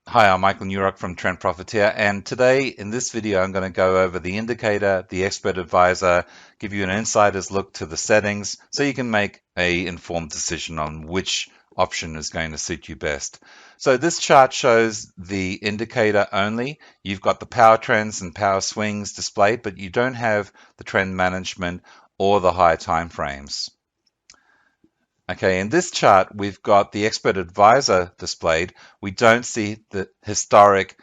Hi, I'm Michael Newrock from Trend Profiteer, and today in this video I'm going to go over the indicator, the expert advisor, give you an insider's look to the settings so you can make an informed decision on which option is going to suit you best. So this chart shows the indicator only. You've got the power trends and power swings displayed, but you don't have the trend management or the high time frames. Okay, in this chart, we've got the expert advisor displayed. We don't see the historic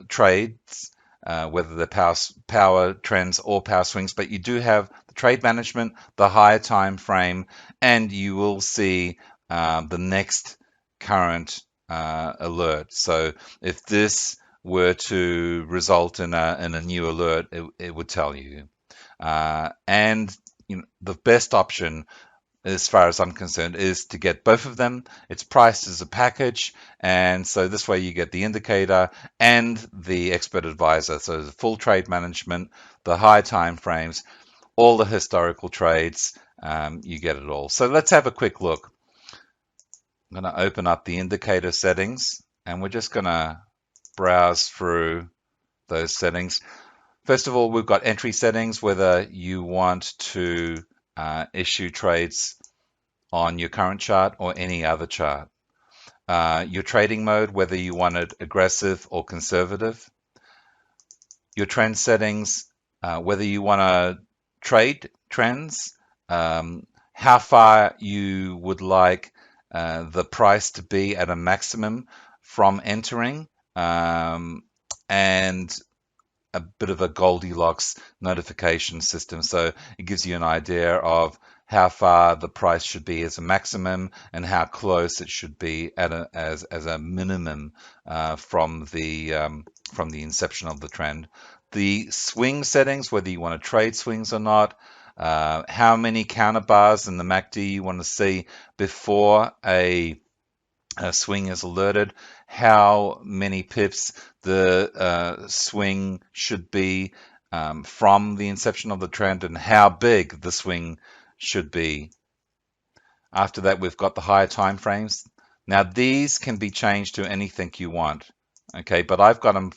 trades, whether they're power trends or power swings, but you do have the trade management, the higher time frame, and you will see the next current alert. So if this were to result in a new alert, it would tell you. And the best option, as far as I'm concerned, is to get both of them. It's priced as a package, and so this way you get the indicator and the expert advisor. So the full trade management, the high time frames, all the historical trades, you get it all. So let's have a quick look. I'm going to open up the indicator settings, and we're just going to browse through those settings. First of all, we've got entry settings, whether you want to issue trades on your current chart or any other chart. Your trading mode, whether you want it aggressive or conservative. Your trend settings, whether you want to trade trends, how far you would like the price to be at a maximum from entering, and a bit of a Goldilocks notification system. So it gives you an idea of how far the price should be as a maximum and how close it should be at as a minimum from the inception of the trend. The swing settings, whether you want to trade swings or not, how many counter bars in the MACD you want to see before a swing is alerted, how many pips the swing should be from the inception of the trend, and how big the swing should be. After that, we've got the higher time frames. Now these can be changed to anything you want, okay, but I've got them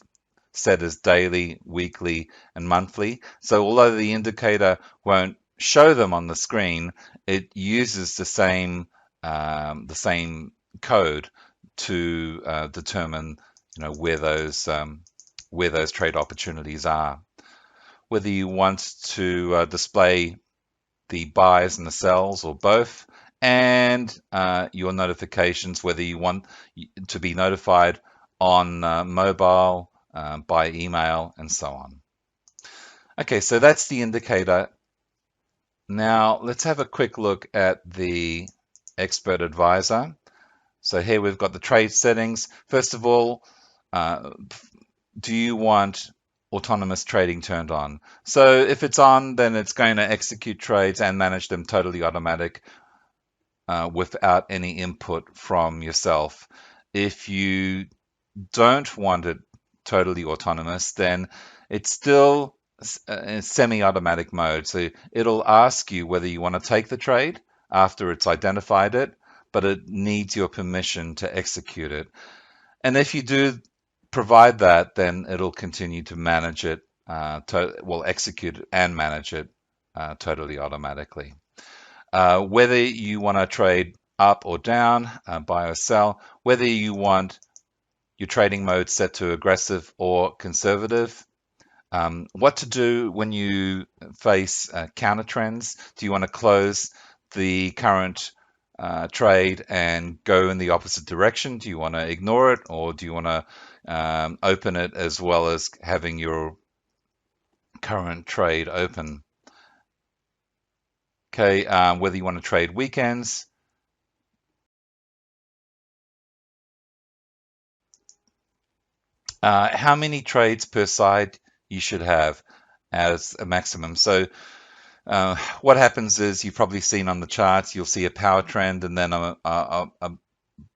set as daily, weekly, and monthly. So although the indicator won't show them on the screen, it uses the same code to determine, where those trade opportunities are. Whether you want to display the buys and the sells or both, and your notifications, whether you want to be notified on mobile, by email, and so on. Okay, so that's the indicator. Now let's have a quick look at the expert advisor. So here we've got the trade settings. First of all, do you want autonomous trading turned on? So if it's on, then it's going to execute trades and manage them totally automatic without any input from yourself. If you don't want it totally autonomous, then it's still in semi-automatic mode. So it'll ask you whether you want to take the trade after it's identified it, but it needs your permission to execute it. And if you do provide that, then it'll continue to manage it, will execute it and manage it totally automatically. Whether you want to trade up or down, buy or sell, whether you want your trading mode set to aggressive or conservative, what to do when you face counter trends. Do you want to close the current trade and go in the opposite direction? Do you want to ignore it, or do you want to open it as well as having your current trade open? Okay, whether you want to trade weekends, how many trades per side you should have as a maximum. So what happens is, you've probably seen on the charts, you'll see a power trend and then a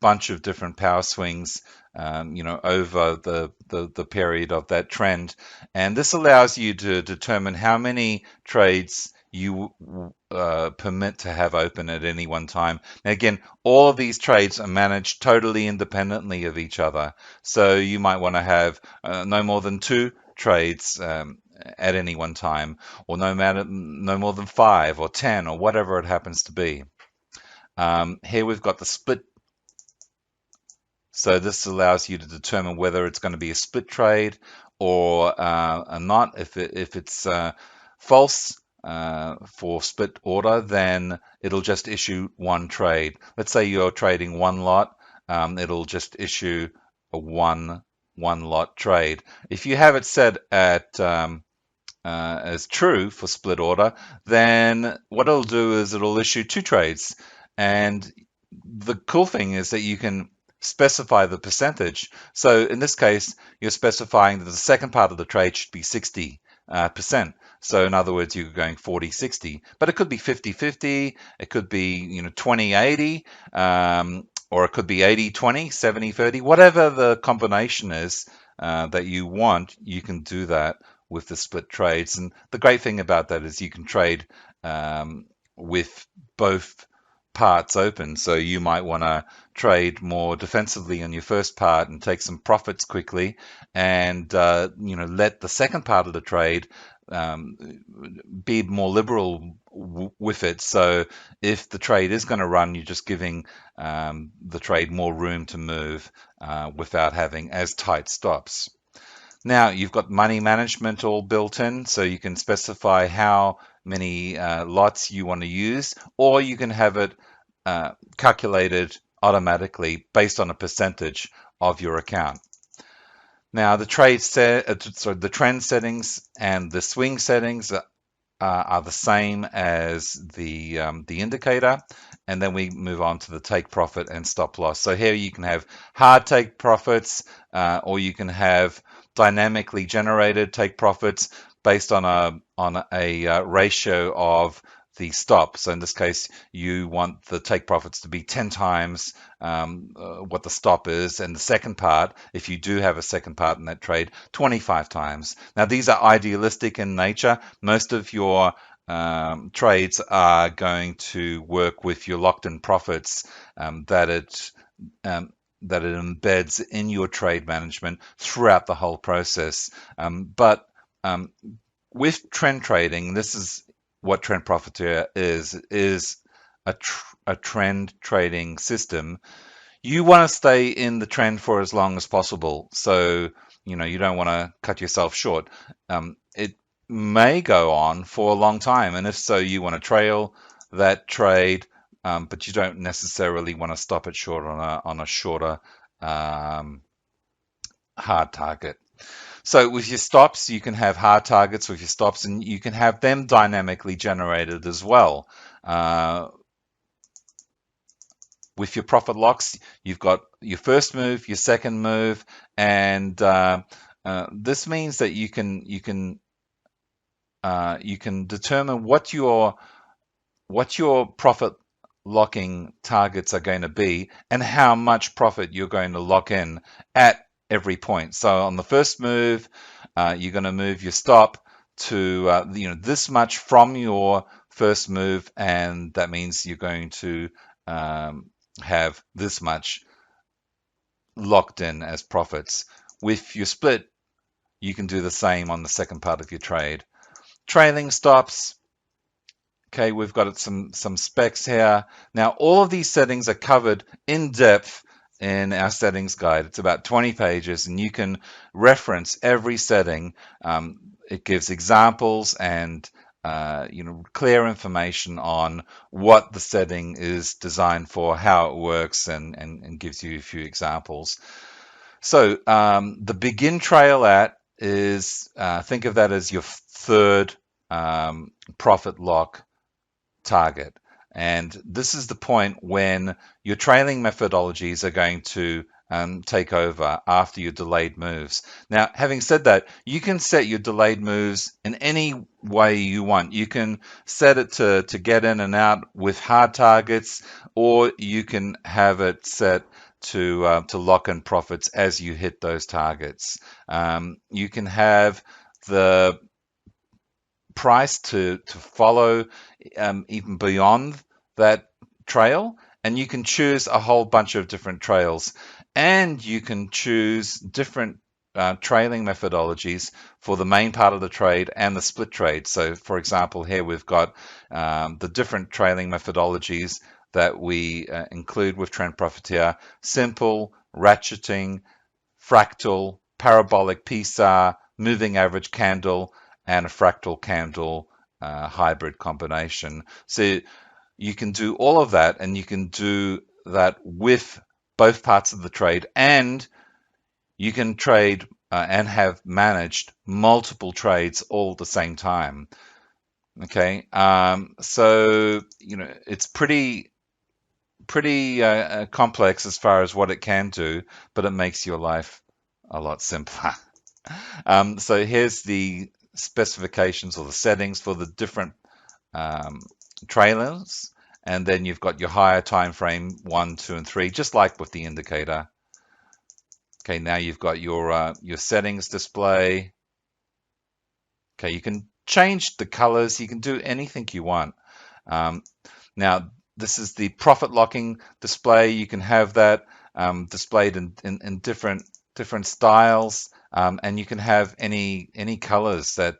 bunch of different power swings, over the period of that trend. And this allows you to determine how many trades you permit to have open at any one time. Now, again, all of these trades are managed totally independently of each other. So you might want to have no more than 2 trades at any one time, or no more than 5 or 10 or whatever it happens to be. Here we've got the split. So this allows you to determine whether it's going to be a split trade or not. If it's false for split order, then it'll just issue 1 trade. Let's say you're trading 1 lot, it'll just issue a one lot trade. If you have it set at as true for split order, then what it'll do is it'll issue 2 trades. And the cool thing is that you can specify the percentage. So in this case, you're specifying that the second part of the trade should be 60%. So in other words, you're going 40-60, but it could be 50-50, it could be 20-80, or it could be 80-20, 70-30, whatever the combination is that you want, you can do that with the split trades. And the great thing about that is you can trade with both parts open. So you might want to trade more defensively on your first part and take some profits quickly, and let the second part of the trade be more liberal with it. So if the trade is going to run, you're just giving the trade more room to move without having as tight stops. Now you've got money management all built in, so you can specify how many lots you want to use, or you can have it calculated automatically based on a percentage of your account. Now the the trend settings and the swing settings are the same as the indicator, and then we move on to the take profit and stop loss. So here you can have hard take profits, or you can have dynamically generated take profits based on a ratio of the stop. So in this case, you want the take profits to be 10 times what the stop is, and the second part, if you do have a second part in that trade, 25 times. Now these are idealistic in nature. Most of your trades are going to work with your locked-in profits that it embeds in your trade management throughout the whole process. But with trend trading, this is what Trend Profiteer is a trend trading system. You want to stay in the trend for as long as possible. So, you don't want to cut yourself short. It may go on for a long time, and if so, you want to trail that trade, but you don't necessarily want to stop it short on a shorter hard target. So with your stops, you can have hard targets with your stops, and you can have them dynamically generated as well. With your profit locks, you've got your first move, your second move, and this means that you can determine what your profit locking targets are going to be and how much profit you're going to lock in at every point. So on the first move, you're going to move your stop to this much from your first move, and that means you're going to have this much locked in as profits. With your split, you can do the same on the second part of your trade. Trailing stops. Okay, we've got some specs here. Now, all of these settings are covered in depth in our settings guide. It's about 20 pages, and you can reference every setting. It gives examples and clear information on what the setting is designed for, how it works, and gives you a few examples. So the begin trail at is, think of that as your third profit lock target. And this is the point when your trailing methodologies are going to take over after your delayed moves. Now, having said that, you can set your delayed moves in any way you want. You can set it to get in and out with hard targets, or you can have it set to lock in profits as you hit those targets. You can have the price to follow even beyond that trail, and you can choose a whole bunch of different trails, and you can choose different trailing methodologies for the main part of the trade and the split trade. So for example, here we've got the different trailing methodologies that we include with Trend Profiteer: simple, ratcheting, fractal, parabolic PSAR, moving average candle, and a fractal candle hybrid combination. So you can do all of that, and you can do that with both parts of the trade, and you can trade and have managed multiple trades all at the same time. Okay, so it's pretty complex as far as what it can do, but it makes your life a lot simpler. So here's the specifications or the settings for the different trailers, and then you've got your higher time frame 1, 2, and 3, just like with the indicator. Okay, now you've got your settings display. Okay, you can change the colors, you can do anything you want. Now this is the profit locking display. You can have that displayed in different styles, and you can have any colors that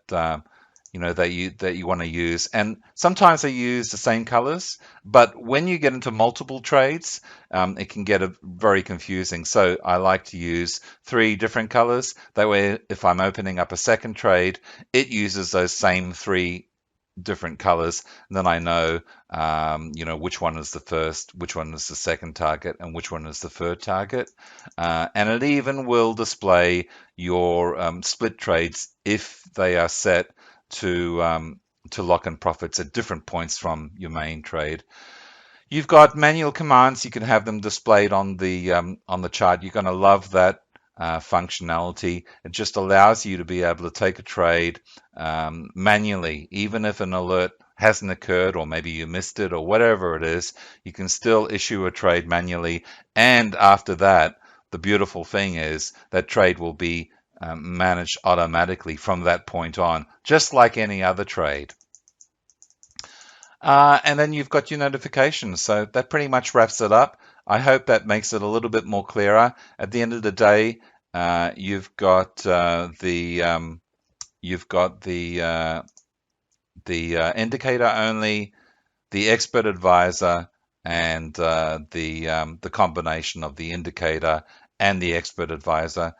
that you want to use. And sometimes they use the same colors, but when you get into multiple trades, it can get very confusing. So I like to use 3 different colors. That way, if I'm opening up a second trade, it uses those same 3 different colors, and then I know which one is the first, which one is the second target, and which one is the third target. And it even will display your split trades if they are set to lock in profits at different points from your main trade. You've got manual commands. You can have them displayed on the chart. You're going to love that functionality. It just allows you to be able to take a trade manually, even if an alert hasn't occurred, or maybe you missed it, or whatever it is. You can still issue a trade manually, and after that, the beautiful thing is that trade will be managed automatically from that point on, just like any other trade. And then you've got your notifications. So that pretty much wraps it up. I hope that makes it a little bit more clearer. At the end of the day, you've got the indicator only, the expert advisor, and the combination of the indicator and the expert advisor.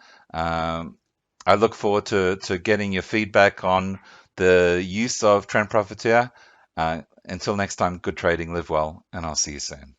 I look forward to getting your feedback on the use of Trend Profiteer. Until next time, good trading, live well, and I'll see you soon.